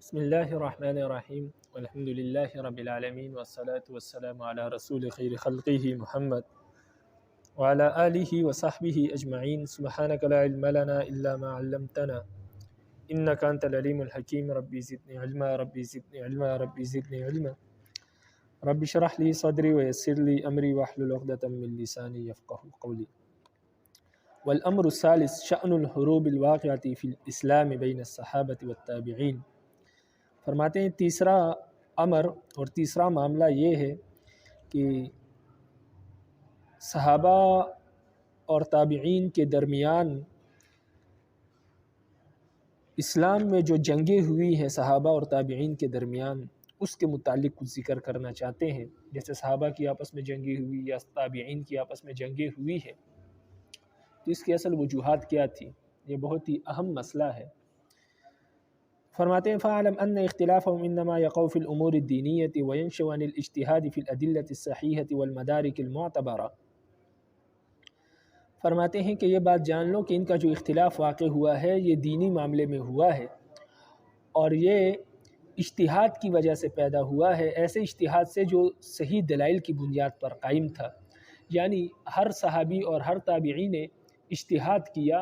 بسم اللہ الرحمن الرحیم والحمد للہ رب العالمین والصلاة والسلام علی رسول خیر خلقہ محمد وعلی آلہ وصحبہ اجمعین سبحانک لا علم لنا الا ما علمتنا انک انت العلیم الحکیم ربی زدنی علما ربی زدنی علما ربی زدنی علما رب اشرح لی صدری ویسر لی امری واحلل عقدۃ من لسانی یفقهوا قولی والامر الثالث شأن الحروب الواقعة فی الاسلام بین الصحابة والتابعین۔ فرماتے ہیں تیسرا امر اور تیسرا معاملہ یہ ہے کہ صحابہ اور تابعین کے درمیان اسلام میں جو جنگیں ہوئی ہیں صحابہ اور تابعین کے درمیان اس کے متعلق کچھ ذکر کرنا چاہتے ہیں، جیسے صحابہ کی آپس میں جنگیں ہوئی یا تابعین کی آپس میں جنگیں ہوئی ہے تو اس کی اصل وجوہات کیا تھی، یہ بہت ہی اہم مسئلہ ہے۔ فرماتے ہیں فَاعْلَمْ أَنَّ اخْتِلَافَهُمْ إِنَّمَا يَقَعُ فِي الْأُمُورِ الدِّينِيَّةِ وَيَنْشَأُ عَنِ الْاجْتِهَادِ فِي الْأَدِلَّةِ الصَّحِيحَةِ وَالْمَدَارِكِ الْمُعْتَبَرَةِ۔ فرماتے ہیں کہ یہ بات جان لو کہ ان کا جو اختلاف واقع ہوا ہے یہ دینی معاملے میں ہوا ہے اور یہ اجتہاد کی وجہ سے پیدا ہوا ہے، ایسے اجتہاد سے جو صحیح دلائل کی بنیاد پر قائم تھا، یعنی ہر صحابی اور ہر تابعی نے اجتہاد کیا،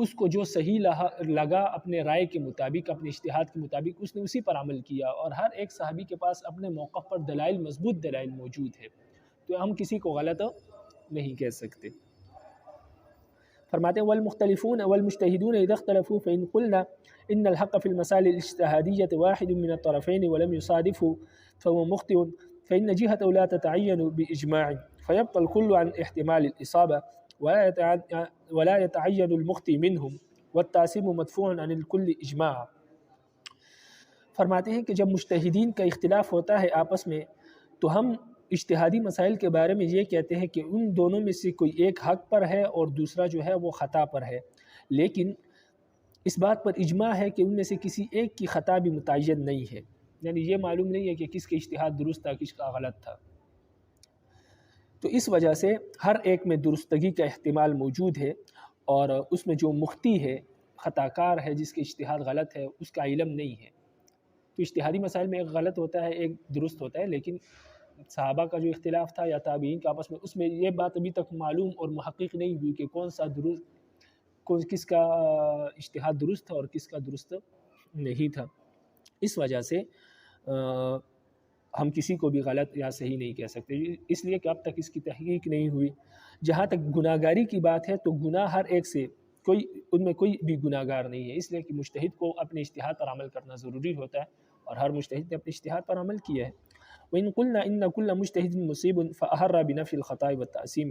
اس کو جو صحیح لگا اپنے رائے کے مطابق، اپنے اجتہاد کے مطابق اس نے اسی پر عمل کیا، اور ہر ایک صحابی کے پاس اپنے موقف پر دلائل، مضبوط دلائل موجود ہے، تو ہم کسی کو غلط نہیں کہہ سکتے۔ فرماتے ہیں والمختلفون والمجتہدون اذا اختلفوا فإن قلنا ان الحق في المسائل الاجتهادية واحد من الطرفين ولم يصادفه فهو مخطئ فإن جهته لا تتعين بإجماع فيبقى الكل عن احتمال الإصابة ولا يتعين المخطئ منهم والتعصيب مدفوع عن الكل اجماع۔ فرماتے ہیں کہ جب مجتہدین کا اختلاف ہوتا ہے آپس میں تو ہم اجتہادی مسائل کے بارے میں یہ کہتے ہیں کہ ان دونوں میں سے کوئی ایک حق پر ہے اور دوسرا جو ہے وہ خطا پر ہے، لیکن اس بات پر اجماع ہے کہ ان میں سے کسی ایک کی خطا بھی متعین نہیں ہے، یعنی یہ معلوم نہیں ہے کہ کس کا اجتہاد درست تھا کس کا غلط تھا۔ تو اس وجہ سے ہر ایک میں درستگی کا احتمال موجود ہے اور اس میں جو مخطی ہے، خطا کار ہے، جس کے اجتہاد غلط ہے، اس کا علم نہیں ہے۔ تو اجتہادی مسائل میں ایک غلط ہوتا ہے ایک درست ہوتا ہے، لیکن صحابہ کا جو اختلاف تھا یا تابعین کا آپس میں، اس میں یہ بات ابھی تک معلوم اور محقق نہیں ہوئی کہ کون سا درست، کس کا اجتہاد درست تھا اور کس کا درست نہیں تھا۔ اس وجہ سے ہم کسی کو بھی غلط یا صحیح نہیں کہہ سکتے، اس لیے کہ اب تک اس کی تحقیق نہیں ہوئی۔ جہاں تک گناہ گاری کی بات ہے تو گناہ ہر ایک سے ان میں کوئی بھی گناہ گار نہیں ہے، اس لیے کہ مجتہد کو اپنے اجتہاد پر عمل کرنا ضروری ہوتا ہے اور ہر مجتہد نے اپنے اجتہاد پر عمل کیا ہے۔ وَإِن قُلْنَا إِنَّ كُلَّ مُجْتَهِدٍ مُصِيبٌ فَأَحَرَّ بِنَفْيِ الْخَطَاءِ وَالتَّعْصِيمِ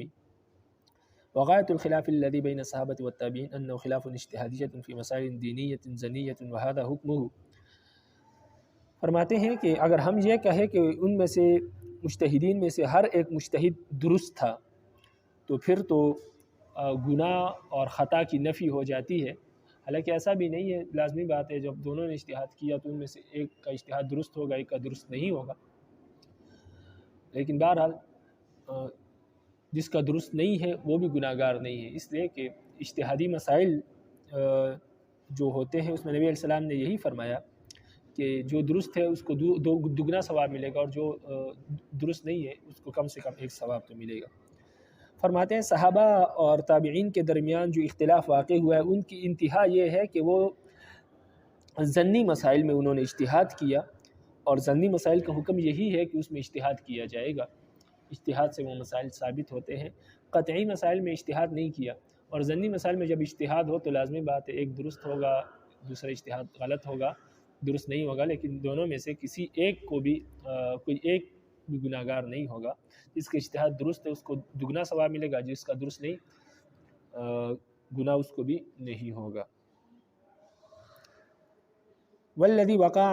وغاية الخلاف الذي بين الصحابة والتابعين أنه خلاف اجتهادية في مسائل دينية زنية وهذا حكمه۔ فرماتے ہیں کہ اگر ہم یہ کہیں کہ ان میں سے مجتہدین میں سے ہر ایک مجتہد درست تھا تو پھر تو گناہ اور خطا کی نفی ہو جاتی ہے، حالانکہ ایسا بھی نہیں ہے، لازمی بات ہے جب دونوں نے اجتہاد کیا تو ان میں سے ایک کا اجتہاد درست ہوگا ایک کا درست نہیں ہوگا، لیکن بہرحال جس کا درست نہیں ہے وہ بھی گناہ گار نہیں ہے، اس لیے کہ اجتہادی مسائل جو ہوتے ہیں اس میں نبی علیہ السلام نے یہی فرمایا کہ جو درست ہے اس کو دگنا ثواب ملے گا اور جو درست نہیں ہے اس کو کم سے کم ایک ثواب تو ملے گا۔ فرماتے ہیں صحابہ اور تابعین کے درمیان جو اختلاف واقع ہوا ہے ان کی انتہا یہ ہے کہ وہ ظنی مسائل میں انہوں نے اجتہاد کیا، اور ظنی مسائل کا حکم یہی ہے کہ اس میں اجتہاد کیا جائے گا، اجتہاد سے وہ مسائل ثابت ہوتے ہیں۔ قطعی مسائل میں اجتہاد نہیں کیا، اور ظنی مسائل میں جب اجتہاد ہو تو لازمی بات ہے ایک درست ہوگا دوسرا اجتہاد غلط ہوگا، درست نہیں ہوگا، لیکن دونوں میں سے کسی ایک کو بھی کوئی ایک بھی گناہ گار نہیں ہوگا۔ جس کا اجتہاد درست ہے اس کو دگنا ثواب ملے گا، جس کا درست نہیں گناہ اس کو بھی نہیں ہوگا۔ والذی وقع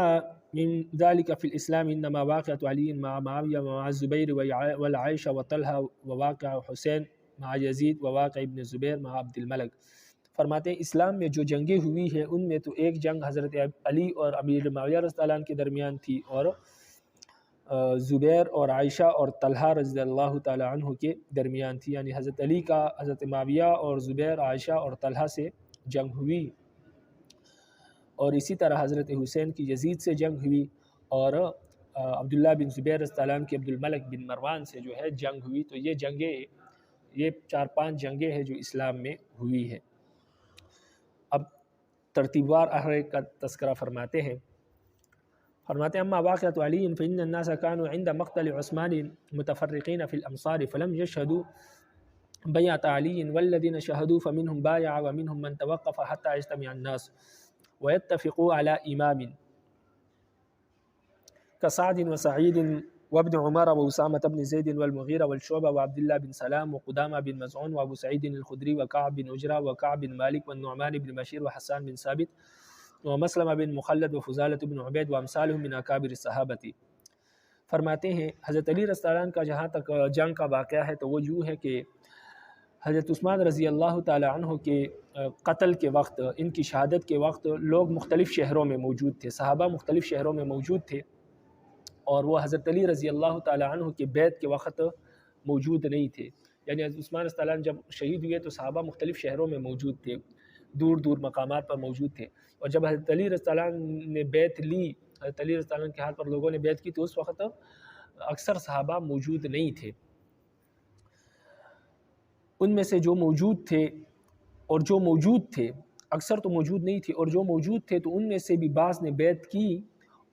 من ذلك في الإسلام إنما واقعة علي مع معاوية ومع الزبير والعائشة وطلحة وواقع حسین مع یزید وواقع ابن زبیر مع عبد الملک۔ فرماتے ہیں اسلام میں جو جنگیں ہوئی ہیں ان میں تو ایک جنگ حضرت علی اور امیر معاویہ رضی اللہ عنہ کے درمیان تھی، اور زبیر اور عائشہ اور طلحہ رضی اللہ تعالی عنہ کے درمیان تھی، یعنی حضرت علی کا حضرت معاویہ اور زبیر، عائشہ اور طلحہ سے جنگ ہوئی، اور اسی طرح حضرت حسین کی یزید سے جنگ ہوئی، اور عبداللہ بن زبیر رضی اللہ عنہ کی عبد الملک بن مروان سے جو ہے جنگ ہوئی۔ تو یہ جنگیں، یہ 4-5 جنگیں ہیں جو اسلام میں ہوئی ہے۔ اب ترتیب وار ہر ایک کا تذکرہ فرماتے ہیں۔ فرماتے ہیں اما واقعۃ علی فإن الناس كانوا عند مقتل عثمان متفرقين في الأمصار فلم يشهدوا بیعۃ علی والذین شهدوا فمنهم بايع ومنهم من توقف حتى يجتمع الناس ويتفقوا على إمام كسعد وسعيد وابن عمر وأسامة بن زيد والمغيرة والشعبة وعبد الله بن سلام وقدامة بن مزعون وأبو سعيد الخدري وكعب بن أجرة وكعب بن مالك والنعمان بن بشير وحسان بن ثابت ومسلمة بن مخلد وفضالة بن عبید وامثالهم من اکابر الصحابة۔ فرماتے ہیں حضرت علی رضی اللہ عنہ کا جہاں تک جنگ کا واقعہ ہے تو وہ یوں ہے کہ حضرت عثمان رضی اللہ تعالی عنہ کے قتل کے وقت، ان کی شہادت کے وقت لوگ مختلف شہروں میں موجود تھے، صحابہ مختلف شہروں میں موجود تھے، اور وہ حضرت علی رضی اللہ تعالی عنہ کے بیعت کے وقت موجود نہیں تھے۔ یعنی حضرت عثمان رضی اللہ عنہ جب شہید ہوئے تو صحابہ مختلف شہروں میں موجود تھے، دور دور مقامات پر موجود تھے، اور جب حضرت علی رضی اللہ عنہ نے بیعت لی، حضرت علی رضی اللہ عنہ کے ہاتھ پر لوگوں نے بیعت کی، تو اس وقت اکثر صحابہ موجود نہیں تھے۔ ان میں سے جو موجود تھے اور جو موجود تھے، اکثر تو موجود نہیں تھے، اور جو موجود تھے تو ان میں سے بھی بعض نے بیعت کی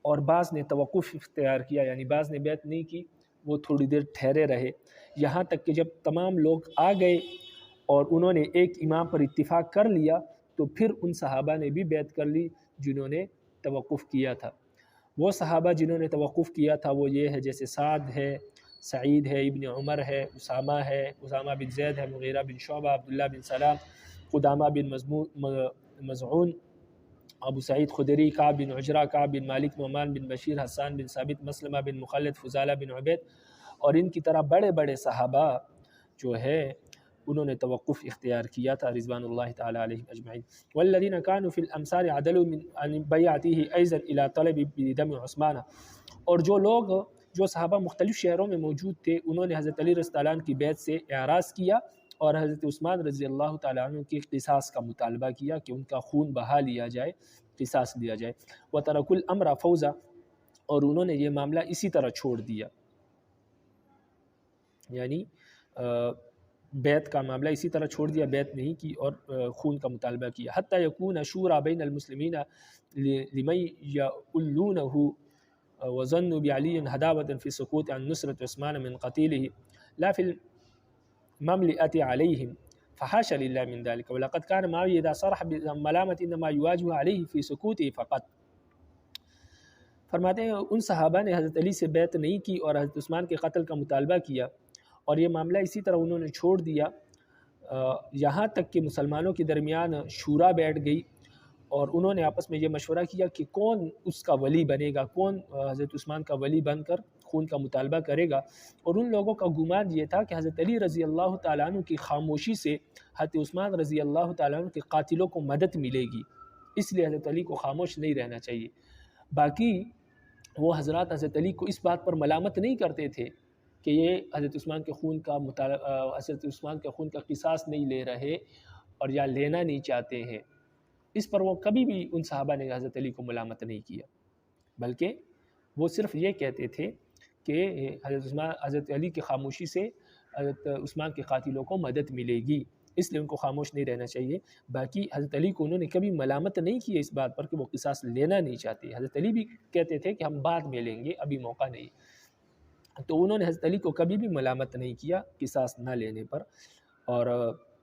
اور بعض نے توقف اختیار کیا، یعنی بعض نے بیعت نہیں کی، وہ تھوڑی دیر ٹھہرے رہے، یہاں تک کہ جب تمام لوگ آ گئے اور انہوں نے ایک امام پر اتفاق کر لیا تو پھر ان صحابہ نے بھی بیعت کر لی جنہوں نے توقف کیا تھا۔ وہ صحابہ جنہوں نے توقف کیا تھا وہ یہ ہے، جیسے سعد ہے، سعید ہے، ابن عمر ہے، اسامہ بن زید ہے، مغیرہ بن شعبہ، عبداللہ بن سلام، قدامہ بن مزعون، ابو سعید خدری، کعب بن عجرہ، کعب بن مالک، نعمان بن بشیر، حسان بن ثابت، مسلمہ بن مخلد، فضالہ بن عبید، اور ان کی طرح بڑے بڑے صحابہ جو ہے انہوں نے توقف اختیار کیا تھا رضوان اللہ تعالی علیہم اجمعین۔ والذین کانوا فی الامصار عدلوا عن بیعته ایضا الی طلب بدم عثمان، اور جو صحابہ مختلف شہروں میں موجود تھے انہوں نے حضرت علی رضی اللہ عنہ کی بیعت سے اعراض کیا اور حضرت عثمان رضی اللہ تعالیٰ عنہ کی قصاص کا مطالبہ کیا کہ ان کا خون بہا لیا جائے، قصاص لیا جائے۔ وترکوا الامر فوضا، اور انہوں نے یہ معاملہ اسی طرح چھوڑ دیا، یعنی بیعت کا معاملہ اسی طرح چھوڑ دیا، بیعت نہیں کی اور خون کا مطالبہ کیا۔ حتی یکون شورا بین المسلمین لمن یؤلونہ وظنوا بعلی ہداوۃ فی السکوت عن نصرۃ عثمان من قتیلہ لا فی المملئۃ علیہم فحاشا للہ من ذلک ولقد کان معاویہ اذا صرح بملامۃ انما یواجہ علیہ فی سکوتہ فقط۔ فرماتے ہیں ان صحابہ نے حضرت علی سے بیعت نہیں کی اور حضرت عثمان کے قتل کا مطالبہ کیا، اور یہ معاملہ اسی طرح انہوں نے چھوڑ دیا، یہاں تک کہ مسلمانوں کے درمیان شورا بیٹھ گئی اور انہوں نے آپس میں یہ مشورہ کیا کہ کون اس کا ولی بنے گا، کون حضرت عثمان کا ولی بن کر خون کا مطالبہ کرے گا۔ اور ان لوگوں کا گمان یہ تھا کہ حضرت علی رضی اللہ تعالیٰ عنہ کی خاموشی سے حضرت عثمان رضی اللہ تعالیٰ عنہ کے قاتلوں کو مدد ملے گی، اس لیے حضرت علی کو خاموش نہیں رہنا چاہیے۔ باقی وہ حضرات حضرت علی کو اس بات پر ملامت نہیں کرتے تھے کہ یہ حضرت عثمان کے خون کا حضرت عثمان کے خون کا قصاص نہیں لے رہے اور یا لینا نہیں چاہتے ہیں، اس پر وہ کبھی بھی ان صحابہ نے حضرت علی کو ملامت نہیں کیا، بلکہ وہ صرف یہ کہتے تھے کہ حضرت علی کی خاموشی سے حضرت عثمان کے قاتلوں کو مدد ملے گی، اس لیے ان کو خاموش نہیں رہنا چاہیے۔ باقی حضرت علی کو انہوں نے کبھی ملامت نہیں کی اس بات پر کہ وہ قصاص لینا نہیں چاہتے۔ حضرت علی بھی کہتے تھے کہ ہم بعد میں لیں گے، ابھی موقع نہیں، تو انہوں نے حضرت علی کو کبھی بھی ملامت نہیں کیا قصاص نہ لینے پر، اور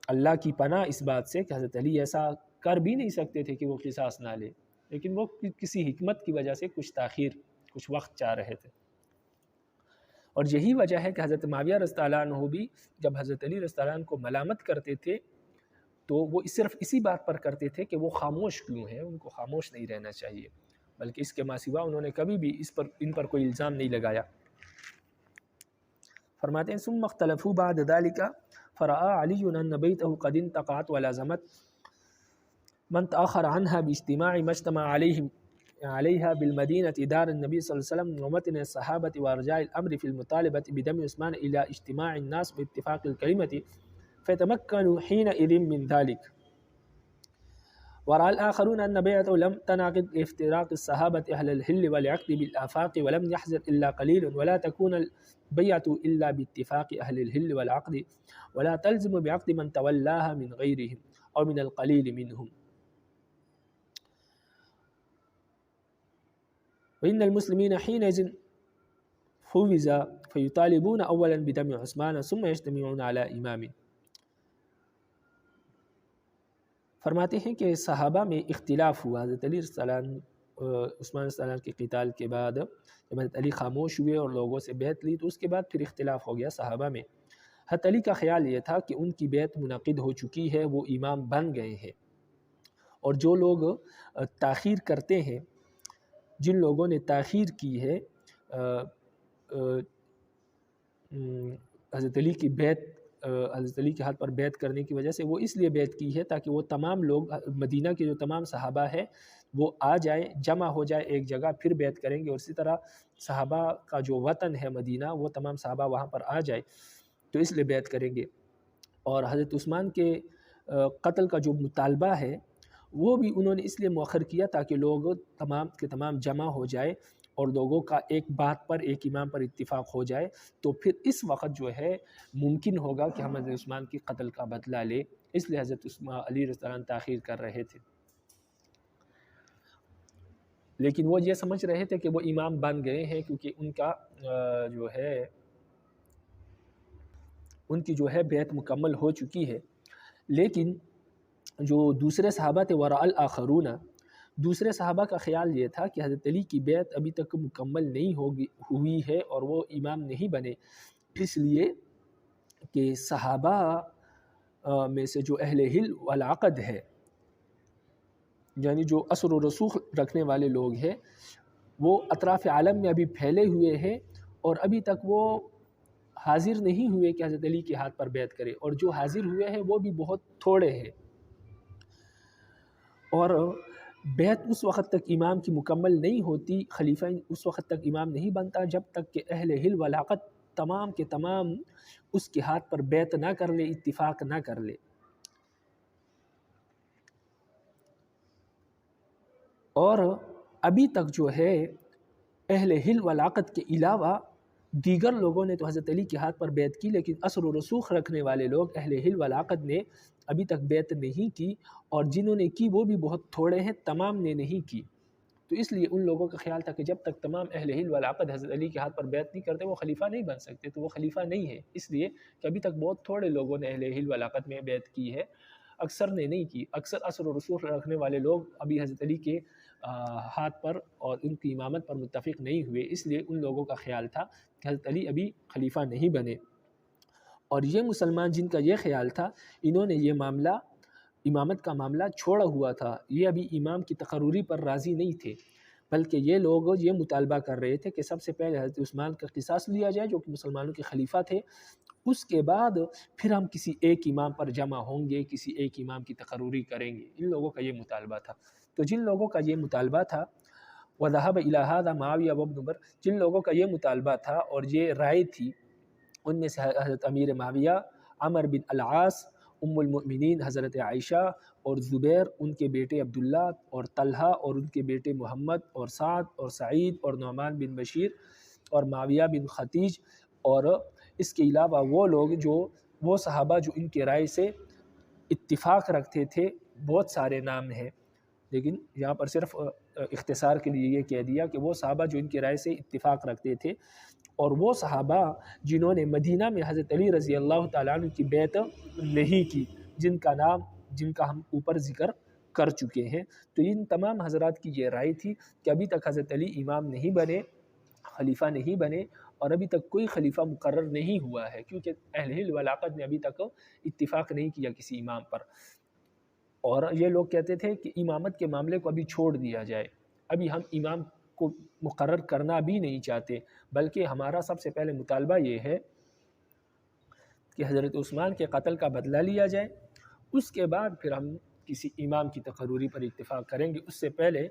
اللہ کی پناہ اس بات سے کہ حضرت علی ایسا کر بھی نہیں سکتے تھے کہ وہ قصاص نہ لے، لیکن وہ کسی حکمت کی وجہ سے کچھ تاخیر، کچھ وقت چاہ رہے تھے۔ اور یہی وجہ ہے کہ حضرت معاویہ رضی اللہ عنہ بھی جب حضرت علی رضی اللہ عنہ کو ملامت کرتے تھے تو وہ صرف اسی بات پر کرتے تھے کہ وہ خاموش کیوں ہیں، ان کو خاموش نہیں رہنا چاہیے، بلکہ اس کے ماں سوا انہوں نے کبھی بھی ان پر کوئی الزام نہیں لگایا۔ فرماتے ہیں ثم اختلفوا بعد ذلك فرأى علي أن بيته قد انتقعت ولازمت من تأخر عنها باجتماع ما اجتمع عليها بالمدينة دار النبي صلى الله عليه وسلم ومتن الصحابة وارجاء الأمر في المطالبة بدم عثمان إلى اجتماع الناس باتفاق الكلمة فيتمكنوا حينئذ من ذلك۔ ورأى الآخرون أن بيعته لم تنعقد لافتراق الصحابة أهل الحل والعقد بالآفاق ولم يحزر إلا قليل ولا تكون البيعة إلا باتفاق أهل الحل والعقد ولا تلزم بعقد من تولاها من غيرهم أو من القليل منهم وإن المسلمين حينئذ فوز فيطالبون أولا بدم عثمان ثم يجتمعون على إمام. فرماتے ہیں کہ صحابہ میں اختلاف ہوا حضرت علی عثمان السلام کے قتال کے بعد جب حضرت علی خاموش ہوئے اور لوگوں سے بیعت لی تو اس کے بعد پھر اختلاف ہو گیا صحابہ میں. حضرت علی کا خیال یہ تھا کہ ان کی بیعت منعقد ہو چکی ہے، وہ امام بن گئے ہیں، اور جو لوگ تاخیر کرتے ہیں، جن لوگوں نے تاخیر کی ہے حضرت علی کی بیعت، حضرت علی کے ہاتھ پر بیعت کرنے کی وجہ سے، وہ اس لیے بیعت کی ہے تاکہ وہ تمام لوگ مدینہ کے جو تمام صحابہ ہیں وہ آ جائیں، جمع ہو جائے ایک جگہ، پھر بیعت کریں گے. اور اسی طرح صحابہ کا جو وطن ہے مدینہ، وہ تمام صحابہ وہاں پر آ جائے تو اس لیے بیعت کریں گے. اور حضرت عثمان کے قتل کا جو مطالبہ ہے وہ بھی انہوں نے اس لیے مؤخر کیا تاکہ لوگ تمام کے تمام جمع ہو جائے اور لوگوں کا ایک بات پر، ایک امام پر اتفاق ہو جائے، تو پھر اس وقت جو ہے ممکن ہوگا کہ ہم حضرت عثمان کی قتل کا بدلہ لیں. اس لیے حضرت عثمان علی رضی اللہ عنہ تاخیر کر رہے تھے، لیکن وہ یہ سمجھ رہے تھے کہ وہ امام بن گئے ہیں کیونکہ ان کا جو ہے ان کی جو ہے بیعت مکمل ہو چکی ہے. لیکن جو دوسرے صحابہ تھے ورأى الآخرون، دوسرے صحابہ کا خیال یہ تھا کہ حضرت علی کی بیعت ابھی تک مکمل نہیں ہوئی ہے اور وہ امام نہیں بنے، اس لیے کہ صحابہ میں سے جو اہل حل والعقد ہے، یعنی جو اثر و رسوخ رکھنے والے لوگ ہیں، وہ اطراف عالم میں ابھی پھیلے ہوئے ہیں اور ابھی تک وہ حاضر نہیں ہوئے کہ حضرت علی کے ہاتھ پر بیعت کرے، اور جو حاضر ہوئے ہیں وہ بھی بہت تھوڑے ہیں. اور بیعت اس وقت تک امام کی مکمل نہیں ہوتی، خلیفہ اس وقت تک امام نہیں بنتا جب تک کہ اہل حل والعقد تمام کے تمام اس کے ہاتھ پر بیعت نہ کر لے، اتفاق نہ کر لے. اور ابھی تک جو ہے اہل حل والعقد کے علاوہ دیگر لوگوں نے تو حضرت علی کے ہاتھ پر بیعت کی، لیکن اثر و رسوخ رکھنے والے لوگ اہل حل والعقد نے ابھی تک بیعت نہیں کی، اور جنہوں نے کی وہ بھی بہت تھوڑے ہیں، تمام نے نہیں کی. تو اس لیے ان لوگوں کا خیال تھا کہ جب تک تمام اہل حل والعقد حضرت علی کے ہاتھ پر بیعت نہیں کرتے وہ خلیفہ نہیں بن سکتے، تو وہ خلیفہ نہیں ہے، اس لیے کہ ابھی تک بہت تھوڑے لوگوں نے اہل حل والعقد میں بیعت کی ہے، اکثر نے نہیں کی. اکثر اثر و رسوخ رکھنے والے لوگ ابھی حضرت علی کے ہاتھ پر اور ان کی امامت پر متفق نہیں ہوئے، اس لیے ان لوگوں کا خیال تھا کہ حضرت علی ابھی خلیفہ نہیں بنے. اور یہ مسلمان جن کا یہ خیال تھا، انہوں نے یہ معاملہ، امامت کا معاملہ چھوڑا ہوا تھا. یہ ابھی امام کی تقرری پر راضی نہیں تھے، بلکہ یہ لوگ یہ مطالبہ کر رہے تھے کہ سب سے پہلے حضرت عثمان کا قصاص لیا جائے جو کہ مسلمانوں کے خلیفہ تھے، اس کے بعد پھر ہم کسی ایک امام پر جمع ہوں گے، کسی ایک امام کی تقرری کریں گے. ان لوگوں کا یہ مطالبہ تھا. تو جن لوگوں کا یہ مطالبہ تھا وَذَهَبَ إِلَى هَذَا مُعَاوِيَةُ وَابْنُ عُمَرَ، جن لوگوں کا یہ مطالبہ تھا اور یہ رائے تھی، ان میں سے حضرت امیر معاویہ، عمر بن العاص، ام المؤمنین حضرت عائشہ، اور زبیر ان کے بیٹے عبداللہ، اور طلحہ اور ان کے بیٹے محمد، اور سعد اور سعید اور نعمان بن بشیر اور معاویہ بن خطیج، اور اس کے علاوہ وہ لوگ جو وہ صحابہ جو ان کے رائے سے اتفاق رکھتے تھے. بہت سارے نام ہیں، لیکن یہاں پر صرف اختصار کے لیے یہ کہہ دیا کہ وہ صحابہ جو ان کی رائے سے اتفاق رکھتے تھے، اور وہ صحابہ جنہوں نے مدینہ میں حضرت علی رضی اللہ تعالیٰ عنہ کی بیعت نہیں کی، جن کا ہم اوپر ذکر کر چکے ہیں. تو ان تمام حضرات کی یہ رائے تھی کہ ابھی تک حضرت علی امام نہیں بنے، خلیفہ نہیں بنے، اور ابھی تک کوئی خلیفہ مقرر نہیں ہوا ہے، کیونکہ اہل حل والعقد نے ابھی تک اتفاق نہیں کیا کسی امام پر. اور یہ لوگ کہتے تھے کہ امامت کے معاملے کو ابھی چھوڑ دیا جائے، ابھی ہم امام کو مقرر کرنا بھی نہیں چاہتے، بلکہ ہمارا سب سے پہلے مطالبہ یہ ہے کہ حضرت عثمان کے قتل کا بدلہ لیا جائے، اس کے بعد پھر ہم کسی امام کی تقرری پر اتفاق کریں گے، اس سے پہلے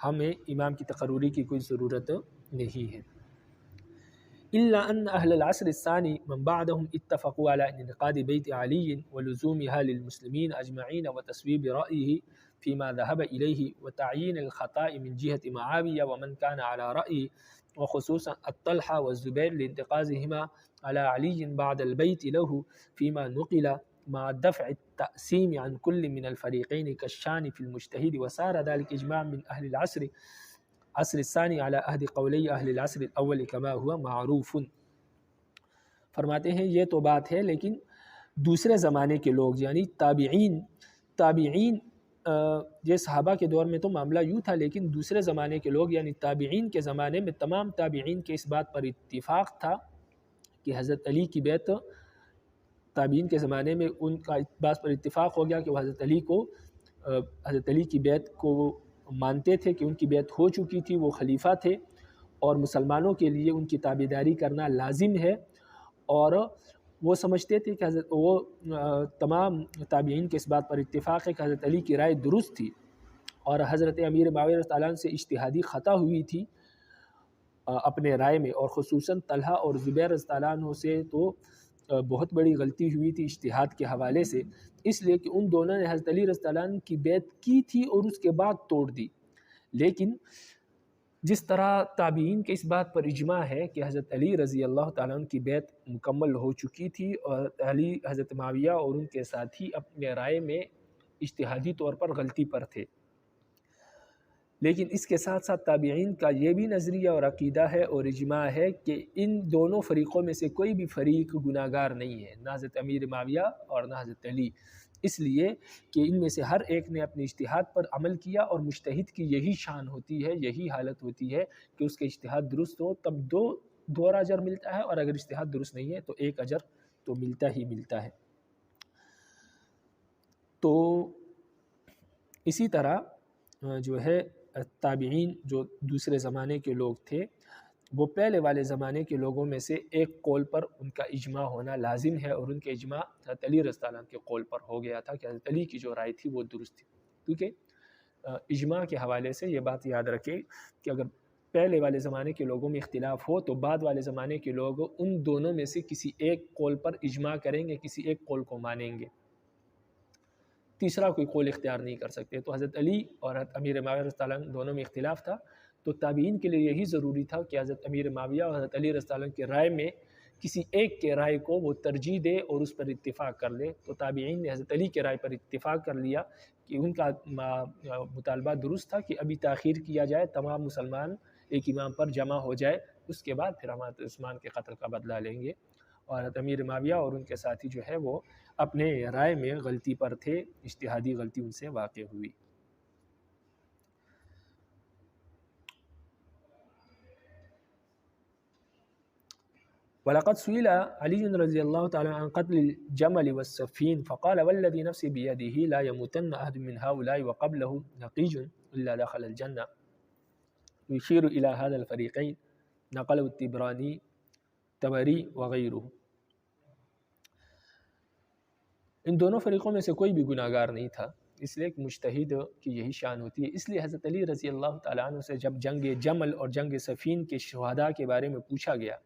ہمیں امام کی تقرری کی کوئی ضرورت نہیں ہے. إلا أن أهل العصر الثاني من بعدهم اتفقوا على انعقاد بيت علي ولزومها للمسلمين أجمعين وتصويب رأيه فيما ذهب إليه وتعيين الخطأ من جهة معاوية ومن كان على رأيه وخصوصا الطلحة والزبير لانتقاذهما على علي بعد البيت له فيما نقل مع دفع التأسيم عن كل من الفريقين كالشان في المجتهد. وصار ذلك إجماع من أهل العصر الثاني على عہد قولی اہل العصر الاول کما ہوا معروف. فرماتے ہیں یہ تو بات ہے، لیکن دوسرے زمانے کے لوگ یعنی تابعین یہ صحابہ کے دور میں تو معاملہ یوں تھا، لیکن دوسرے زمانے کے لوگ یعنی تابعین کے زمانے میں تمام تابعین کے اس بات پر اتفاق تھا کہ حضرت علی کی بیعت، تابعین کے زمانے میں ان کا اس بات پر اتفاق ہو گیا کہ وہ حضرت علی کی بیعت کو مانتے تھے کہ ان کی بیعت ہو چکی تھی، وہ خلیفہ تھے اور مسلمانوں کے لیے ان کی تابعداری کرنا لازم ہے، اور وہ سمجھتے تھے کہ تمام تابعین کے اس بات پر اتفاق ہے کہ حضرت علی کی رائے درست تھی، اور حضرت امیر معاویہ رضی اللہ عنہ سے اجتہادی خطا ہوئی تھی اپنے رائے میں، اور خصوصاً طلحہ اور زبیر رضی اللہ عنہ سے تو بہت بڑی غلطی ہوئی تھی اجتہاد کے حوالے سے، اس لیے کہ ان دونوں نے حضرت علی رضی اللہ عنہ کی بیعت کی تھی اور اس کے بعد توڑ دی. لیکن جس طرح تابعین کے اس بات پر اجماع ہے کہ حضرت علی رضی اللہ تعالیٰ عنہ کی بیعت مکمل ہو چکی تھی اور حضرت معاویہ اور ان کے ساتھی اپنے رائے میں اجتہادی طور پر غلطی پر تھے، لیکن اس کے ساتھ ساتھ تابعین کا یہ بھی نظریہ اور عقیدہ ہے اور اجماع ہے کہ ان دونوں فریقوں میں سے کوئی بھی فریق گناہ گار نہیں ہے، نہ حضرت امیر معاویہ اور نہ حضرت علی، اس لیے کہ ان میں سے ہر ایک نے اپنے اجتہاد پر عمل کیا، اور مجتہد کی یہی شان ہوتی ہے، یہی حالت ہوتی ہے کہ اس کے اجتہاد درست ہو تب دو اجر ملتا ہے، اور اگر اجتہاد درست نہیں ہے تو ایک اجر تو ملتا ہی ملتا ہے. تو اسی طرح جو ہے تابعین جو دوسرے زمانے کے لوگ تھے وہ پہلے والے زمانے کے لوگوں میں سے ایک قول پر ان کا اجماع ہونا لازم ہے، اور ان کے اجماع حضرت علی رضی اللہ عنہ کے قول پر ہو گیا تھا کہ حضرت علی کی جو رائے تھی وہ درست تھی. کیونکہ اجماع کے حوالے سے یہ بات یاد رکھیں کہ اگر پہلے والے زمانے کے لوگوں میں اختلاف ہو تو بعد والے زمانے کے لوگ ان دونوں میں سے کسی ایک قول پر اجماع کریں گے، کسی ایک قول کو مانیں گے، تیسرا کوئی قول اختیار نہیں کر سکتے. تو حضرت علی اور حضرت امیر معاویہ رضی اللہ عنہ دونوں میں اختلاف تھا، تو تابعین کے لیے یہی ضروری تھا کہ حضرت امیر معاویہ اور حضرت علی رضی اللہ عنہ کی رائے میں کسی ایک کے رائے کو وہ ترجیح دے اور اس پر اتفاق کر لے. تو تابعین نے حضرت علی کے رائے پر اتفاق کر لیا کہ ان کا مطالبہ درست تھا کہ ابھی تاخیر کیا جائے، تمام مسلمان ایک امام پر جمع ہو جائے، اس کے بعد پھر ہم حضرت عثمان کے قتل کا بدلہ لیں گے. اور حضرت امیر معاویہ اور ان کے ساتھی جو ہے وہ اپنے رائے میں غلطی پر تھے، اجتہادی غلطی ان سے واقع ہوئی. وَلَقَدْ سُئِلَ عَلِيٌّ رضی اللہ تعالیٰ عن قتل الجمل والسفین فقال والذی نفسی بیدہ لا يموتن احد من هؤلاء وقبله نقیج الا دخل الجنہ يشیر الى هذا الفریقین نقله الطبرانی طبری وغیرہ. ان دونوں فریقوں میں سے کوئی بھی گناہ گار نہیں تھا، اس لیے کہ مجتہد کی یہی شان ہوتی ہے. اس لیے حضرت علی رضی اللہ تعالیٰ عنہ سے جب جنگ جمل اور جنگ سفین کے شہداء کے بارے میں پوچھا گیا،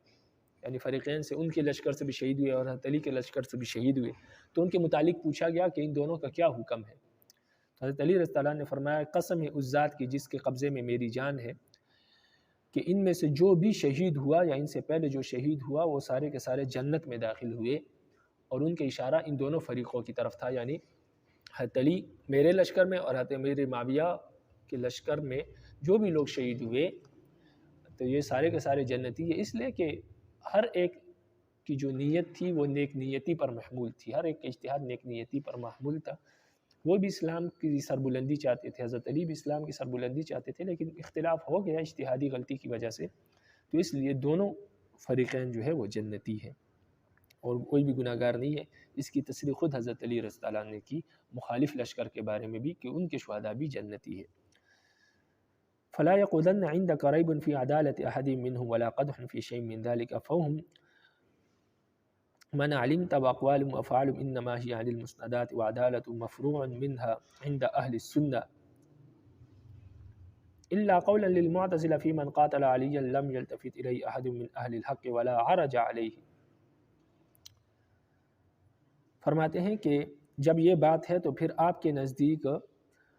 یعنی فریقین سے ان کے لشکر سے بھی شہید ہوئے اور حضرت علی کے لشکر سے بھی شہید ہوئے، تو ان کے متعلق پوچھا گیا کہ ان دونوں کا کیا حکم ہے. تو حضرت علی رضی اللہ عنہ نے فرمایا قسم ہے اس ذات کی جس کے قبضے میں میری جان ہے کہ ان میں سے جو بھی شہید ہوا یا ان سے پہلے جو شہید ہوا وہ سارے کے سارے جنت میں داخل ہوئے. اور ان کے اشارہ ان دونوں فریقوں کی طرف تھا، یعنی حضرت علی میرے لشکر میں اور حضرت امیر معاویہ کے لشکر میں جو بھی لوگ شہید ہوئے تو یہ سارے کے سارے جنتی ہے، اس لیے کہ ہر ایک کی جو نیت تھی وہ نیک نیتی پر محمول تھی، ہر ایک کا اجتہاد نیک نیتی پر محمول تھا. وہ بھی اسلام کی سربلندی چاہتے تھے، حضرت علی بھی اسلام کی سربلندی چاہتے تھے، لیکن اختلاف ہو گیا اجتہادی غلطی کی وجہ سے، تو اس لیے دونوں فریقین جو ہے وہ جنتی ہیں اور کوئی بھی گناہ گار نہیں ہے. اس کی تصریح خود حضرت علی رضی اللہ عنہ نے کی مخالف لشکر کے بارے میں بھی کہ ان کے شہداء بھی جنتی ہے. فلا يقودن عندك ريب في عدالة أحد منهم ولا قدح في شيء من ذلك فهم من علمت وأقوالهم وأفعالهم إنما هي عن المسندات وعدالة مفروع منها عند أهل السنة إلا قولا للمعتزلة في من قاتل عليا لم يلتفت إليه أحد من أهل الحق ولا عرج عليه۔ فرماتے ہیں کہ جب یہ بات ہے تو پھر آپ کے نزدیک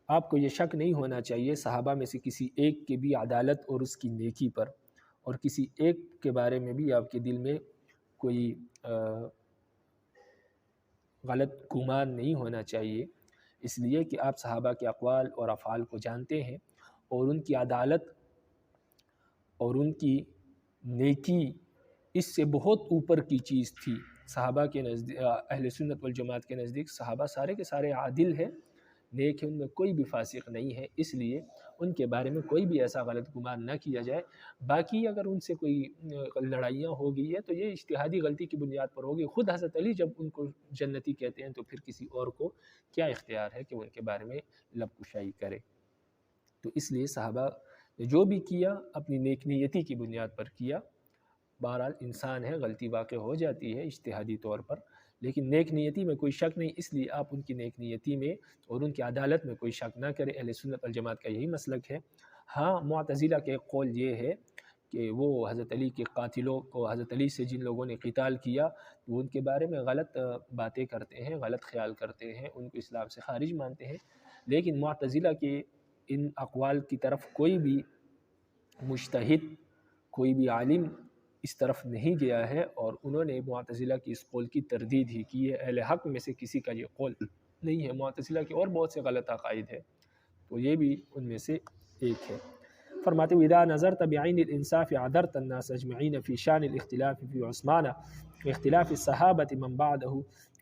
آپ کو یہ شک نہیں ہونا چاہیے صحابہ میں سے کسی ایک کے بھی عدالت اور اس کی نیکی پر، اور کسی ایک کے بارے میں بھی آپ کے دل میں کوئی غلط گمان نہیں ہونا چاہیے، اس لیے کہ آپ صحابہ کے اقوال اور افعال کو جانتے ہیں، اور ان کی عدالت اور ان کی نیکی اس سے بہت اوپر کی چیز تھی۔ صحابہ کے نزدیک، اہل سنت والجماعت کے نزدیک صحابہ سارے کے سارے عادل ہیں، نیک ہیں، ان میں کوئی بھی فاسق نہیں ہے، اس لیے ان کے بارے میں کوئی بھی ایسا غلط گمان نہ کیا جائے۔ باقی اگر ان سے کوئی لڑائیاں ہو گئی ہے تو یہ اجتہادی غلطی کی بنیاد پر ہوگی۔ خود حضرت علی جب ان کو جنتی کہتے ہیں تو پھر کسی اور کو کیا اختیار ہے کہ وہ ان کے بارے میں لب کشائی کرے؟ تو اس لیے صحابہ نے جو بھی کیا اپنی نیک نیتی کی بنیاد پر کیا۔ بہرحال انسان ہے، غلطی واقع ہو جاتی ہے اجتہادی طور پر، لیکن نیک نیتی میں کوئی شک نہیں، اس لیے آپ ان کی نیک نیتی میں اور ان کی عدالت میں کوئی شک نہ کریں۔ اہل سنت والجماعت کا یہی مسلک ہے۔ ہاں، معتزلہ کے قول یہ ہے کہ وہ حضرت علی کے قاتلوں کو، حضرت علی سے جن لوگوں نے قتال کیا وہ ان کے بارے میں غلط باتیں کرتے ہیں، غلط خیال کرتے ہیں، ان کو اسلام سے خارج مانتے ہیں، لیکن معتزلہ کے ان اقوال کی طرف کوئی بھی مجتہد، کوئی بھی عالم اس طرف نہیں گیا ہے، اور انہوں نے معتزلہ کی اس قول کی تردید ہی کی ہے۔ اہل حق میں سے کسی کا یہ قول نہیں ہے۔ معتزلہ کے اور بہت سے غلط عقائد ہیں، تو یہ بھی ان میں سے ایک ہے۔ فرماتے ہوئے اذا نظرت بعین الانصاف عذرت الناس اجمعین فی شان الاختلاف فی عثمان واختلاف الصحابة من بعده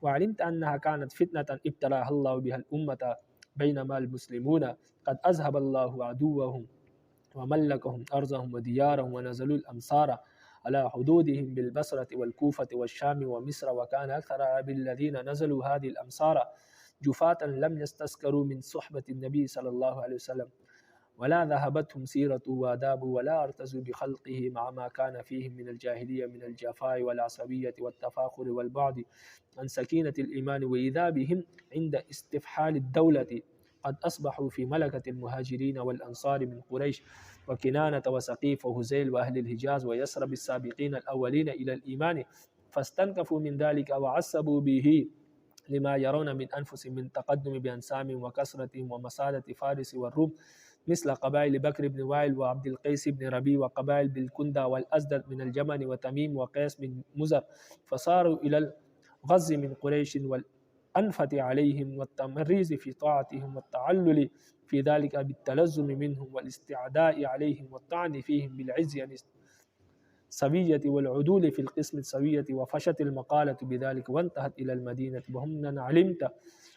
وعلمت انها كانت فتنة ابتلاها الله بها الامة بينما المسلمون قد اذهب الله عدوهم وملكهم ارضهم وديارهم ونزلوا الامصار على حدودهم بالبصرة والكوفة والشام ومصر وكان اكثر العرب الذين نزلوا هذه الامصار جفاة لم يستسكروا من صحبة النبي صلى الله عليه وسلم ولا ذهبتهم سيرة وآداب ولا ارتزوا بخلقه مع ما كان فيهم من الجاهلية من الجفاء والعصبية والتفاخر والبعد عن سكينة الإيمان وإذا بهم عند استفحال الدولة قد أصبحوا في ملكة المهاجرين والأنصار من قريش وكنانة وسقيف وهزيل وأهل الحجاز ويسرب السابقين الأولين إلى الإيمان فاستنكفوا من ذلك وعصبوا به لما يرون من أنفسهم من تقدم بأنسام وكسرة ومصادة فارس والروم مثل قبائل بكر بن وائل وعبد القيس بن ربيع وقبائل بالكندى والأزدد من الجمن وتميم وقيس بن مزر فصاروا إلى الغز من قريش والأنفة عليهم والتمريز في طاعتهم والتعلل في ذلك بالتلزم منهم والاستعداء عليهم والطعن فيهم بالعز يعني السوية والعدول في القسم السوية وفشت المقالة بذلك وانتهت إلى المدينة وهم من علمت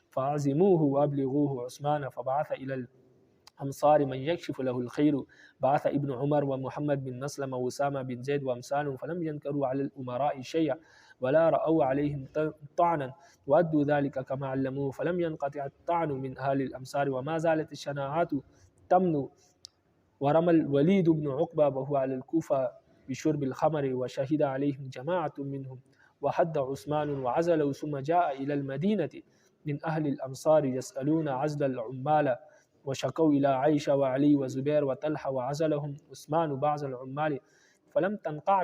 فأعزموه وأبلغوه عثمان فبعث إلى الأمصار من يكشف له الخير بعث ابن عمر ومحمد بن مسلم وأسامة بن زيد وأمثالهم فلم ينكروا على الأمراء شيئا ولا رأوا عليهم طعنا وأدوا ذلك كما علموه فلم ينقطع الطعن من أهل الأمصار وما زالت الشناعات تمن ورمى الوليد بن عقبة وهو على الكوفة بشرب الخمر وشهد عليهم جماعة منهم وحد عثمان وعزلوا ثم جاء إلى المدينة من أهل الأمصار يسألون عزل العمال وشكوا إلى عائشة وعلي وزبير وطلحة وعزلهم عثمان بعض العمال فلم تنقع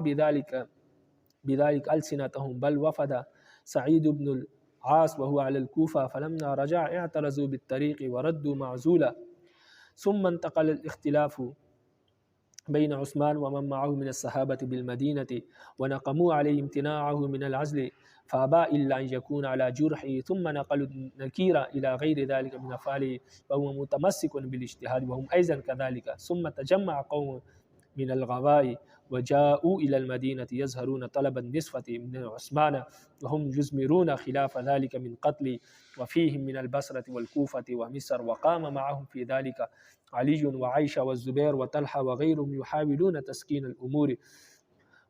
بذلك ألسنتهم بل وفد سعيد بن العاص وهو على الكوفة فلما رجع اعترضوا بالطريق وردوا معزولا ثم انتقل الاختلاف بين عثمان ومن معه من الصحابة بالمدينة ونقموا عليه امتناعه من العزل فأبى إلا أن يكون على جرحه ثم نقلوا النكير إلى غير ذلك من أفعاله وهو متمسك بالاجتهاد وهم أيضا كذلك ثم تجمع قوم من الغواء وجاءوا إلى المدينة يزهرون طلب النصفة من عثمان وهم يزمرون خلاف ذلك من قتل وفيهم من البصرة والكوفة ومصر وقام معهم في ذلك علي وعائشة والزبير وطلحة وغيرهم يحاولون تسكين الأمور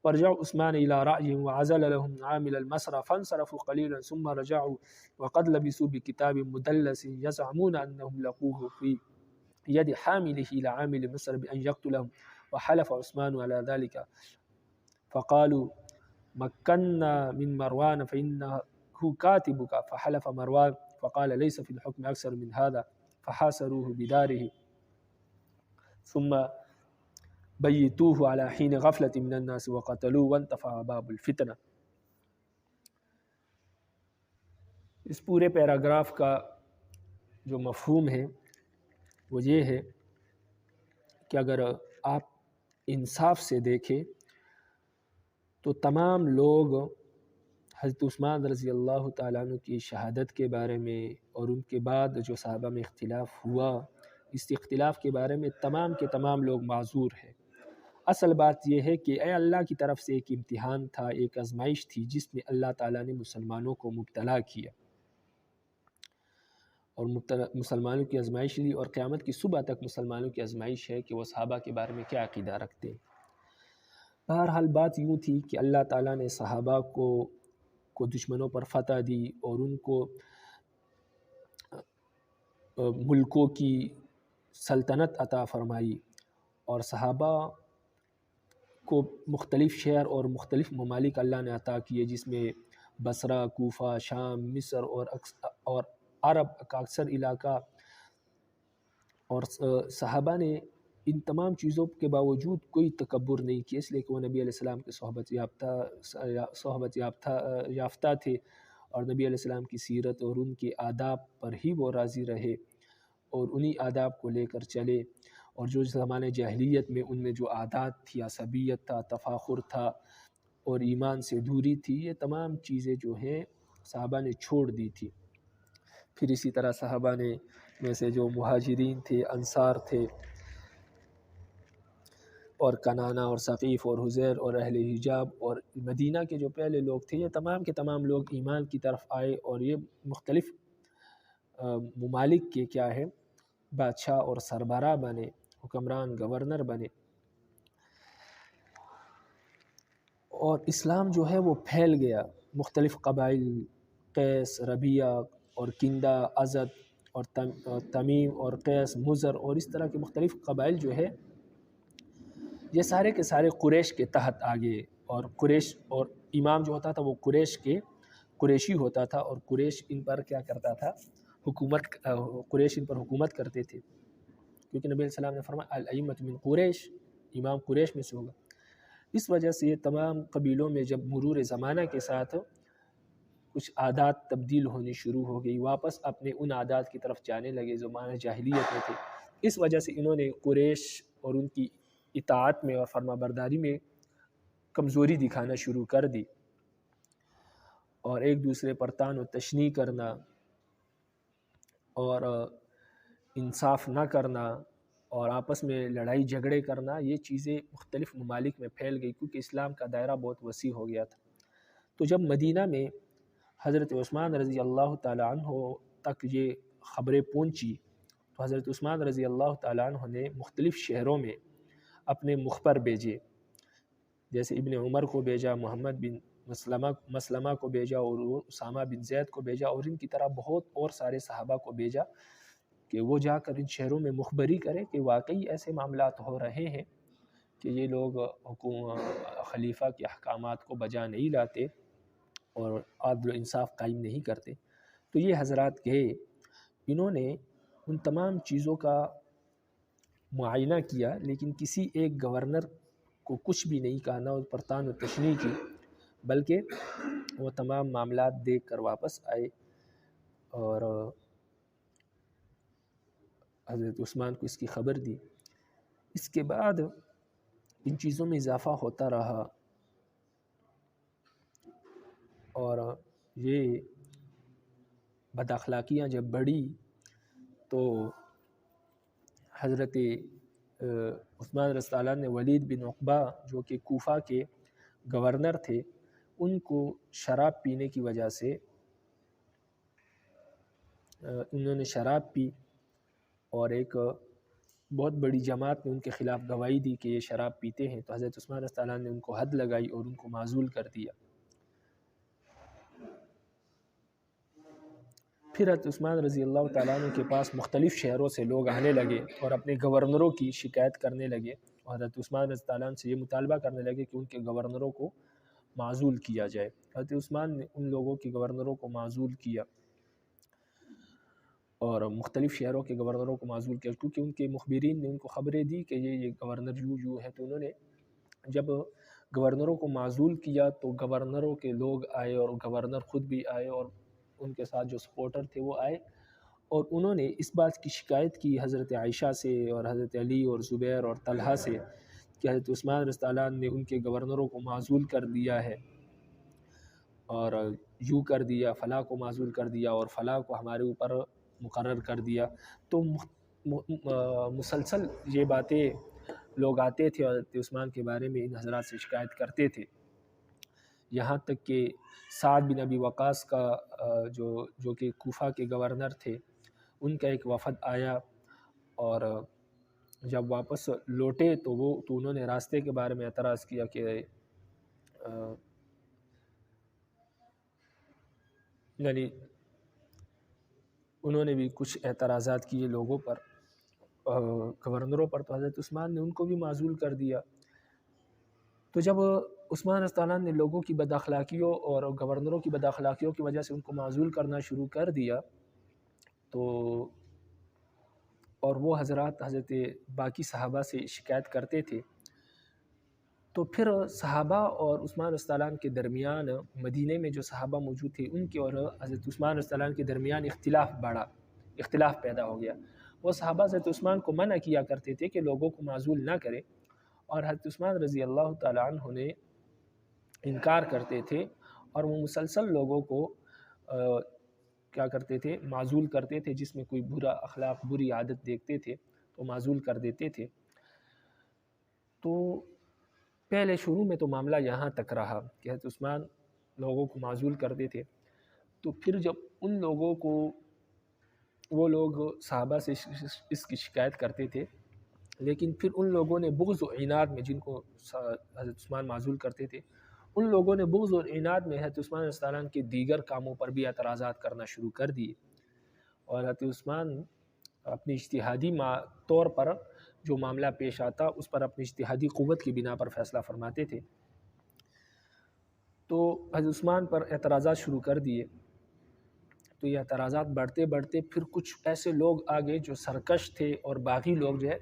ورجعوا عثمان إلى رأيهم وعزل لهم عامل المسرى فانصرفوا قليلا ثم رجعوا وقد لبسوا بكتاب مدلس يزعمون أنهم لقوه في يد حامله إلى عامل مصر بأن يقتلهم وحلف عثمان على ذلك فقالوا مكنا من مروان فإنه كاتبك فحلف مروان فقال ليس في الحكم أكثر من هذا فحاصروه بداره ثم بیتوہ علی حین غفلۃ من الناس وقتلوہ وانتفع باب الفتنہ۔ اس پورے پیراگراف کا جو مفہوم ہے وہ یہ ہے کہ اگر آپ انصاف سے دیکھیں تو تمام لوگ حضرت عثمان رضی اللہ تعالیٰ عنہ کی شہادت کے بارے میں اور ان کے بعد جو صحابہ میں اختلاف ہوا، اس اختلاف کے بارے میں تمام کے تمام لوگ معذور ہیں۔ اصل بات یہ ہے کہ اے اللہ کی طرف سے ایک امتحان تھا، ایک آزمائش تھی جس میں اللہ تعالیٰ نے مسلمانوں کو مبتلا کیا اور مسلمانوں کی آزمائش لی، اور قیامت کی صبح تک مسلمانوں کی آزمائش ہے کہ وہ صحابہ کے بارے میں کیا عقیدہ رکھتے ہیں۔ بہرحال بات یوں تھی کہ اللہ تعالیٰ نے صحابہ کو دشمنوں پر فتح دی اور ان کو ملکوں کی سلطنت عطا فرمائی، اور صحابہ کو مختلف شہر اور مختلف ممالک اللہ نے عطا کیے، جس میں بصرہ، کوفہ، شام، مصر اور عرب کا اکثر علاقہ۔ اور صحابہ نے ان تمام چیزوں کے باوجود کوئی تکبر نہیں کیا، اس لیے کہ وہ نبی علیہ السلام کے صحبت یافتہ تھے، اور نبی علیہ السلام کی سیرت اور ان کے آداب پر ہی وہ راضی رہے اور انہی آداب کو لے کر چلے۔ اور جو زمانے جاہلیت میں ان میں جو عادات تھی، عصبیت تھا، تفاخر تھا اور ایمان سے دوری تھی، یہ تمام چیزیں جو ہیں صحابہ نے چھوڑ دی تھی۔ پھر اسی طرح صحابہ نے میں سے جو مہاجرین تھے، انصار تھے، اور کنانہ اور ثقیف اور حزیر اور اہل حجاب اور مدینہ کے جو پہلے لوگ تھے، یہ تمام کے تمام لوگ ایمان کی طرف آئے، اور یہ مختلف ممالک کے کیا ہے بادشاہ اور سربراہ بنے، حکمران، گورنر بنے، اور اسلام جو ہے وہ پھیل گیا۔ مختلف قبائل، قیس، ربیعہ اور کندہ، ازد اور تمیم اور قیس، مضر اور اس طرح کے مختلف قبائل جو ہے یہ سارے کے سارے قریش کے تحت آ گئے، اور قریش اور امام جو ہوتا تھا وہ قریشی ہوتا تھا، اور قریش ان پر کیا کرتا تھا، قریش ان پر حکومت کرتے تھے، کیونکہ نبی علیہ السلام نے فرمایا الائمۃ من قریش، امام قریش میں سے ہوگا۔ اس وجہ سے یہ تمام قبیلوں میں جب مرور زمانہ کے ساتھ کچھ عادات تبدیل ہونی شروع ہو گئی، واپس اپنے ان عادات کی طرف جانے لگے جو زمانہ جاہلیت میں تھے، اس وجہ سے انہوں نے قریش اور ان کی اطاعت میں اور فرما برداری میں کمزوری دکھانا شروع کر دی، اور ایک دوسرے پر طعن و تشنیع کرنا اور انصاف نہ کرنا اور آپس میں لڑائی جھگڑے کرنا، یہ چیزیں مختلف ممالک میں پھیل گئی، کیونکہ اسلام کا دائرہ بہت وسیع ہو گیا تھا۔ تو جب مدینہ میں حضرت عثمان رضی اللہ تعالیٰ عنہ تک یہ خبریں پہنچی، تو حضرت عثمان رضی اللہ تعالیٰ عنہ نے مختلف شہروں میں اپنے مخبر بھیجے، جیسے ابن عمر کو بھیجا، محمد بن مسلمہ کو بھیجا، اور اسامہ بن زید کو بھیجا، اور ان کی طرح بہت اور سارے صحابہ کو بھیجا کہ وہ جا کر ان شہروں میں مخبری کریں کہ واقعی ایسے معاملات ہو رہے ہیں کہ یہ لوگ خلیفہ کے احکامات کو بجا نہیں لاتے اور عدل و انصاف قائم نہیں کرتے۔ تو یہ حضرات گئے، انہوں نے ان تمام چیزوں کا معائنہ کیا، لیکن کسی ایک گورنر کو کچھ بھی نہیں کہا، نہ اس پر طعن و تشنیع کی، بلکہ وہ تمام معاملات دیکھ کر واپس آئے اور حضرت عثمان کو اس کی خبر دی۔ اس کے بعد ان چیزوں میں اضافہ ہوتا رہا، اور یہ بد اخلاقیاں جب بڑھی تو حضرت عثمان رضی اللہ عنہ نے ولید بن عقبہ جو کہ کوفہ کے گورنر تھے، ان کو شراب پینے کی وجہ سے انہوں نے شراب پی، اور ایک بہت بڑی جماعت نے ان کے خلاف گواہی دی کہ یہ شراب پیتے ہیں، تو حضرت عثمان رضی اللہ عنہ نے ان کو حد لگائی اور ان کو معزول کر دیا۔ پھر حضرت عثمان رضی اللہ تعالیٰ عنہ کے پاس مختلف شہروں سے لوگ آنے لگے اور اپنے گورنروں کی شکایت کرنے لگے، اور حضرت عثمان رضی اللہ عنہ سے یہ مطالبہ کرنے لگے کہ ان کے گورنروں کو معزول کیا جائے۔ حضرت عثمان نے ان لوگوں کے گورنروں کو معزول کیا، اور مختلف شہروں کے گورنروں کو معزول کیا، کیونکہ ان کے مخبرین نے ان کو خبریں دی کہ یہ گورنر یوں ہے، تو انہوں نے جب گورنروں کو معزول کیا تو گورنروں کے لوگ آئے اور گورنر خود بھی آئے اور ان کے ساتھ جو سپورٹر تھے وہ آئے، اور انہوں نے اس بات کی شکایت کی حضرت عائشہ سے اور حضرت علی اور زبیر اور طلحہ سے کہ حضرت عثمان رضی اللہ عنہ نے ان کے گورنروں کو معزول کر دیا ہے، اور یوں کر دیا، فلاں کو معزول کر دیا اور فلاں کو ہمارے اوپر مقرر کر دیا۔ تو مسلسل یہ باتیں لوگ آتے تھے اور حضرت عثمان کے بارے میں ان حضرات سے شکایت کرتے تھے، یہاں تک کہ سعد بن ابی وقاص کا جو کہ کوفہ کے گورنر تھے، ان کا ایک وفد آیا، اور جب واپس لوٹے تو انہوں نے راستے کے بارے میں اعتراض کیا کہ یعنی انہوں نے بھی کچھ اعتراضات کیے لوگوں پر، گورنروں پر، تو حضرت عثمان نے ان کو بھی معزول کر دیا۔ تو جب عثمان رضی اللہ عنہ نے لوگوں کی بد اخلاقیوں اور گورنروں کی بد اخلاقیوں کی وجہ سے ان کو معزول کرنا شروع کر دیا، تو اور وہ حضرات حضرت باقی صحابہ سے شکایت کرتے تھے، تو پھر صحابہ اور عثمان رضی اللہ عنہ کے درمیان، مدینہ میں جو صحابہ موجود تھے ان کے اور حضرت عثمان رضی اللہ عنہ کے درمیان اختلاف پیدا ہو گیا۔ وہ صحابہ حضرت عثمان کو منع کیا کرتے تھے کہ لوگوں کو معزول نہ کرے، اور حضرت عثمان رضی اللہ تعالیٰ عنہ نے انکار کرتے تھے، اور وہ مسلسل لوگوں کو کیا کرتے تھے، معزول کرتے تھے، جس میں کوئی برا اخلاق، بری عادت دیکھتے تھے تو معزول کر دیتے تھے۔ تو پہلے شروع میں تو معاملہ یہاں تک رہا کہ حضرت عثمان لوگوں کو معزول کرتے تھے، تو پھر جب ان لوگوں کو وہ لوگ صحابہ سے اس کی شکایت کرتے تھے، لیکن پھر ان لوگوں نے بغض و عناد میں، جن کو حضرت عثمان معزول کرتے تھے، ان لوگوں نے بغض و عناد میں حضرت عثمان رضی اللہ عنہ کے دیگر کاموں پر بھی اعتراضات کرنا شروع کر دیے، اور حضرت عثمان اپنی اجتہادی طور پر جو معاملہ پیش آتا اس پر اپنی اجتہادی قوت کی بنا پر فیصلہ فرماتے تھے۔ تو حضرت عثمان پر اعتراضات شروع کر دیے، تو یہ اعتراضات بڑھتے بڑھتے پھر کچھ ایسے لوگ آ گئے جو سرکش تھے اور باغی لوگ جو ہے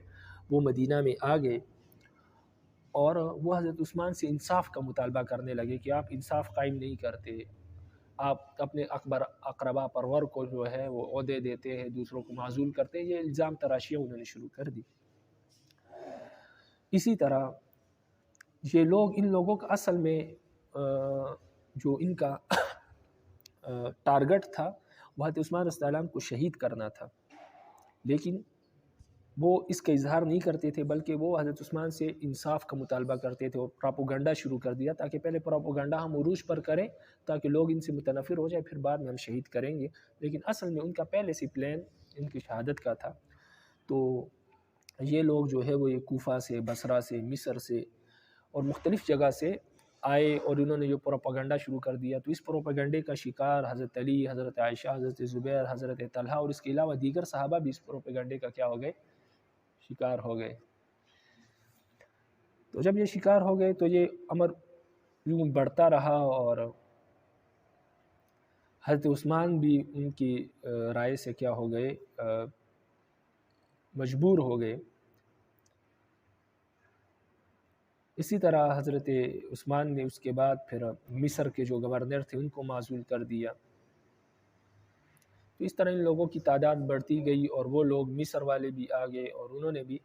وہ مدینہ میں آ گئے، اور وہ حضرت عثمان سے انصاف کا مطالبہ کرنے لگے کہ آپ انصاف قائم نہیں کرتے، آپ اپنے اقربا پرور کو جو ہے وہ عہدے دیتے ہیں، دوسروں کو معزول کرتے ہیں۔ یہ الزام تراشیاں انہوں نے شروع کر دی۔ اسی طرح یہ لوگ، ان لوگوں کا اصل میں جو ان کا ٹارگٹ تھا وہ حضرت عثمان رضی اللہ عنہ کو شہید کرنا تھا، لیکن وہ اس کا اظہار نہیں کرتے تھے، بلکہ وہ حضرت عثمان سے انصاف کا مطالبہ کرتے تھے، اور پراپوگنڈا شروع کر دیا تاکہ پہلے پراپوگنڈا ہم عروج پر کریں تاکہ لوگ ان سے متنفر ہو جائے، پھر بعد میں ہم شہید کریں گے، لیکن اصل میں ان کا پہلے سے پلان ان کی شہادت کا تھا۔ تو یہ لوگ جو ہے وہ یہ کوفہ سے، بصرہ سے، مصر سے اور مختلف جگہ سے آئے، اور انہوں نے جو پروپیگنڈا شروع کر دیا، تو اس پروپیگنڈے کا شکار حضرت علی، حضرت عائشہ، حضرت زبیر، حضرت طلحہ اور اس کے علاوہ دیگر صحابہ بھی اس پروپیگنڈے کا کیا ہو گئے، شکار ہو گئے۔ تو جب یہ شکار ہو گئے تو یہ امر یوں بڑھتا رہا، اور حضرت عثمان بھی ان کی رائے سے کیا ہو گئے، مجبور ہو گئے۔ اسی طرح حضرت عثمان نے اس کے بعد پھر مصر کے جو گورنر تھے ان کو معزول کر دیا۔ تو اس طرح ان لوگوں کی تعداد بڑھتی گئی، اور وہ لوگ مصر والے بھی آ گئے، اور انہوں نے بھی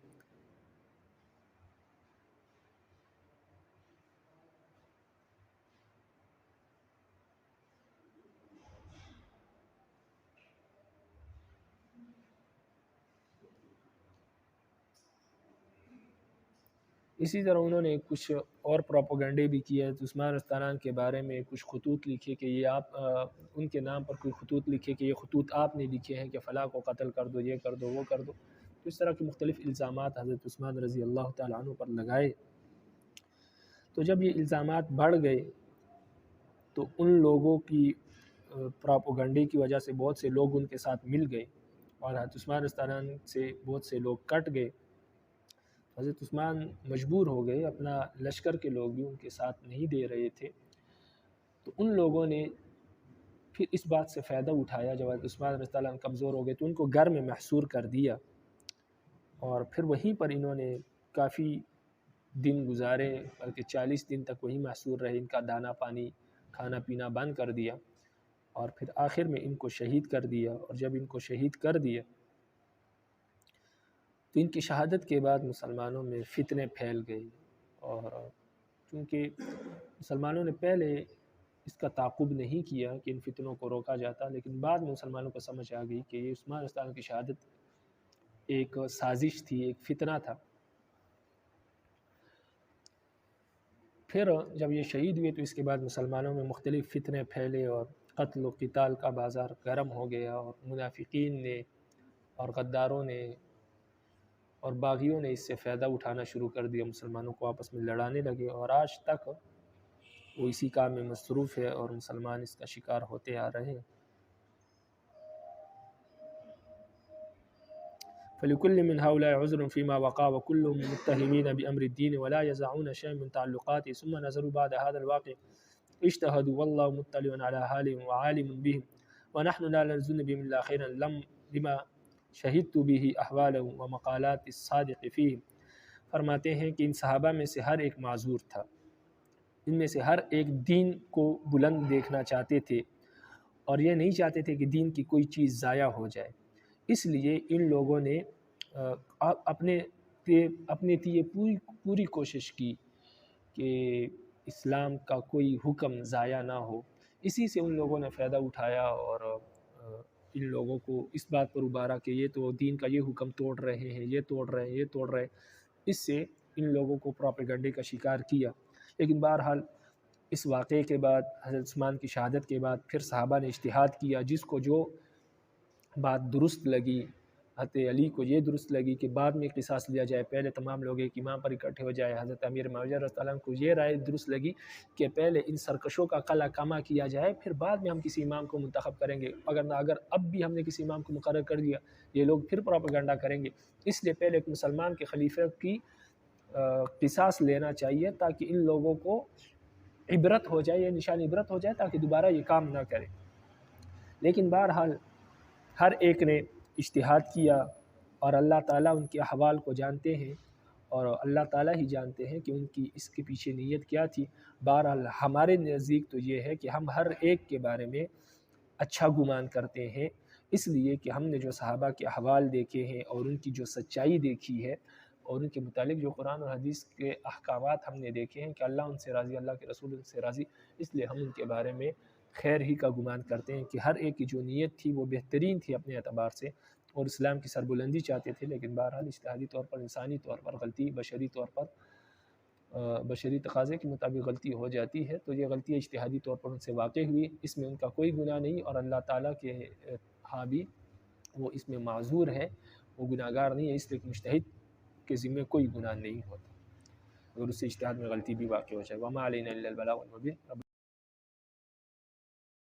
اسی طرح انہوں نے کچھ اور پروپیگنڈے بھی کیے، عثمان رضی اللہ عنہ کے بارے میں کچھ خطوط لکھے کہ یہ آپ ان کے نام پر کوئی خطوط لکھے کہ یہ خطوط آپ نے لکھے ہیں کہ فلاں کو قتل کر دو، یہ کر دو، وہ کر دو۔ تو اس طرح کے مختلف الزامات حضرت عثمان رضی اللہ تعالیٰ عنہ پر لگائے۔ تو جب یہ الزامات بڑھ گئے تو ان لوگوں کی پروپیگنڈے کی وجہ سے بہت سے لوگ ان کے ساتھ مل گئے، اور حضرت عثمان رضی اللہ عنہ سے بہت سے لوگ کٹ گئے۔ حضرت عثمان مجبور ہو گئے، اپنا لشکر کے لوگ بھی ان کے ساتھ نہیں دے رہے تھے، تو ان لوگوں نے پھر اس بات سے فائدہ اٹھایا جب حضرت عثمان رضی اللہ عنہ کمزور ہو گئے تو ان کو گھر میں محصور کر دیا، اور پھر وہیں پر انہوں نے کافی دن گزارے، بلکہ 40 دن تک وہیں محصور رہے، ان کا دانا پانی کھانا پینا بند کر دیا، اور پھر آخر میں ان کو شہید کر دیا۔ اور جب ان کو شہید کر دیا تو ان کی شہادت کے بعد مسلمانوں میں فتنے پھیل گئے، اور چونکہ مسلمانوں نے پہلے اس کا تعاقب نہیں کیا کہ ان فتنوں کو روکا جاتا، لیکن بعد میں مسلمانوں کو سمجھ آ گئی کہ یہ عثمان رضی اللہ عنہ کی شہادت ایک سازش تھی، ایک فتنہ تھا۔ پھر جب یہ شہید ہوئے تو اس کے بعد مسلمانوں میں مختلف فتنے پھیلے، اور قتل و قتال کا بازار گرم ہو گیا، اور منافقین نے اور غداروں نے اور باغیوں نے اس سے فائدہ اٹھانا شروع کر دیا، مسلمانوں کو آپس میں لڑانے لگے، اور آج تک وہ اسی کام میں مصروف ہے اور مسلمان اس کا شکار ہوتے آ رہے ہیں۔ فلكل من هؤلاء عذر فيما وقع وكلهم متهمين بأمر الدين ولا يزعون شيئا من تعلقاته ثم نظروا بعد هذا الواقع اجتهدوا والله مطلع على حالهم وعالم بهم ونحن لا نظن بهم إلا خيرا لما شهدت به أحوالهم ومقالات الصادق فيهم۔ فرماتے ہیں کہ ان صحابہ میں سے ہر ایک معذور تھا، ان میں سے ہر ایک دین کو بلند دیکھنا چاہتے تھے، اور یہ نہیں چاہتے تھے کہ دین کی کوئی چیز ضائع ہو جائے، اس لیے ان لوگوں نے اپنے لیے پوری کوشش کی کہ اسلام کا کوئی حکم ضائع نہ ہو۔ اسی سے ان لوگوں نے فائدہ اٹھایا، اور ان لوگوں کو اس بات پر ابھارا کہ یہ تو دین کا یہ حکم توڑ رہے ہیں، یہ توڑ رہے ہیں، یہ توڑ رہے ہیں۔ اس سے ان لوگوں کو پروپیگنڈے کا شکار کیا۔ لیکن بہرحال اس واقعے کے بعد، حضرت عثمان کی شہادت کے بعد، پھر صحابہ نے اجتہاد کیا، جس کو جو بات درست لگی، حضرت علی کو یہ درست لگی کہ بعد میں قصاص لیا جائے، پہلے تمام لوگ ایک امام پر اکٹھے ہو جائے، حضرت امیر معاویہ رضی اللہ عنہ کو یہ رائے درست لگی کہ پہلے ان سرکشوں کا قلع کما کیا جائے، پھر بعد میں ہم کسی امام کو منتخب کریں گے، اگر اب بھی ہم نے کسی امام کو مقرر کر دیا یہ لوگ پھر پروپیگنڈا کریں گے، اس لیے پہلے ایک مسلمان کے خلیفہ کی قصاص لینا چاہیے تاکہ ان لوگوں کو عبرت ہو جائے، یہ نشان عبرت ہو جائے تاکہ دوبارہ یہ کام نہ کرے۔ لیکن بہرحال ہر ایک نے اجتہاد کیا، اور اللہ تعالیٰ ان کے احوال کو جانتے ہیں، اور اللہ تعالیٰ ہی جانتے ہیں کہ ان کی اس کے پیچھے نیت کیا تھی۔ بہرحال ہمارے نزدیک تو یہ ہے کہ ہم ہر ایک کے بارے میں اچھا گمان کرتے ہیں، اس لیے کہ ہم نے جو صحابہ کے احوال دیکھے ہیں اور ان کی جو سچائی دیکھی ہے، اور ان کے متعلق جو قرآن اور حدیث کے احکامات ہم نے دیکھے ہیں کہ اللہ ان سے راضی، اللہ کے رسول ان سے راضی، اس لیے ہم ان کے بارے میں خیر ہی کا گمان کرتے ہیں کہ ہر ایک کی جو نیت تھی وہ بہترین تھی اپنے اعتبار سے، اور اسلام کی سربلندی چاہتے تھے، لیکن بہرحال اجتہادی طور پر، انسانی طور پر غلطی، بشری طور پر، بشری تقاضے کے مطابق غلطی ہو جاتی ہے، تو یہ غلطی اجتہادی طور پر ان سے واقع ہوئی، اس میں ان کا کوئی گناہ نہیں، اور اللہ تعالیٰ کے ہاں بھی وہ اس میں معذور ہے، وہ گناہگار نہیں ہے، اس لیے کہ مجتہد کے ذمہ کوئی گناہ نہیں ہوتا اگر اس سے اجتہاد میں غلطی بھی واقع ہو جائے۔ وما علینا الا البلاغ المبین۔